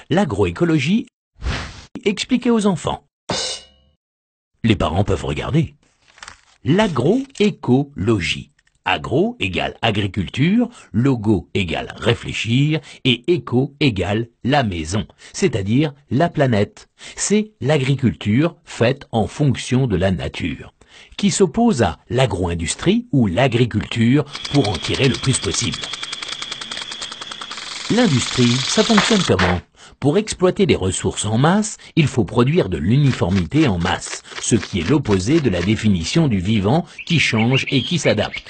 L'agroécologie expliquée aux enfants. Les parents peuvent regarder. L'agroécologie. Agro égale agriculture, logo égale réfléchir et éco égale la maison, c'est-à-dire la planète. C'est l'agriculture faite en fonction de la nature, qui s'oppose à l'agro-industrie ou l'agriculture pour en tirer le plus possible. L'industrie, ça fonctionne comment? Pour exploiter des ressources en masse, il faut produire de l'uniformité en masse, ce qui est l'opposé de la définition du vivant qui change et qui s'adapte.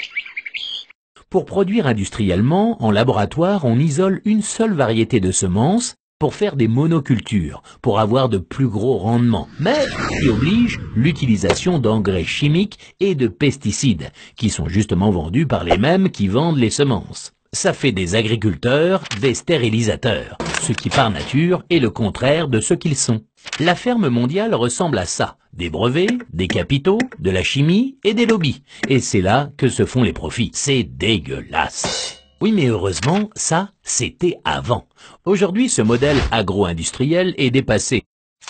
Pour produire industriellement, en laboratoire, on isole une seule variété de semences pour faire des monocultures, pour avoir de plus gros rendements, mais qui oblige l'utilisation d'engrais chimiques et de pesticides, qui sont justement vendus par les mêmes qui vendent les semences. Ça fait des agriculteurs des stérilisateurs, ce qui par nature est le contraire de ce qu'ils sont. La ferme mondiale ressemble à ça, des brevets, des capitaux, de la chimie et des lobbies. Et c'est là que se font les profits. C'est dégueulasse. Oui, mais heureusement, ça, c'était avant. Aujourd'hui, ce modèle agro-industriel est dépassé.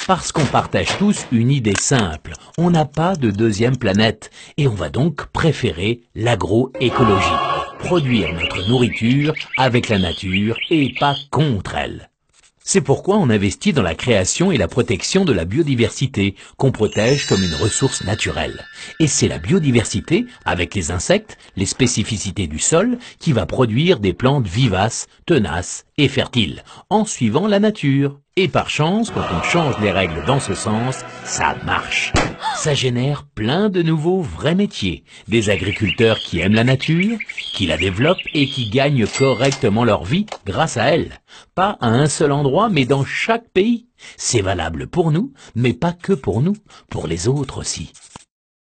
Parce qu'on partage tous une idée simple, on n'a pas de deuxième planète, et on va donc préférer l'agroécologie. Produire notre nourriture avec la nature et pas contre elle. C'est pourquoi on investit dans la création et la protection de la biodiversité, qu'on protège comme une ressource naturelle. Et c'est la biodiversité, avec les insectes, les spécificités du sol, qui va produire des plantes vivaces, tenaces et fertiles, en suivant la nature. Et par chance, quand on change les règles dans ce sens, ça marche. Ça génère plein de nouveaux vrais métiers. Des agriculteurs qui aiment la nature, qui la développent et qui gagnent correctement leur vie grâce à elle. Pas à un seul endroit, mais dans chaque pays. C'est valable pour nous, mais pas que pour nous, pour les autres aussi.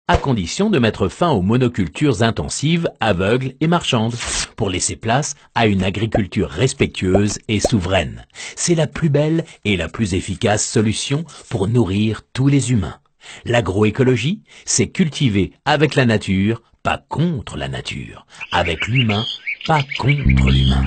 À condition de mettre fin aux monocultures intensives, aveugles et marchandes, pour laisser place à une agriculture respectueuse et souveraine. C'est la plus belle et la plus efficace solution pour nourrir tous les humains. L'agroécologie, c'est cultiver avec la nature, pas contre la nature. Avec l'humain, pas contre l'humain.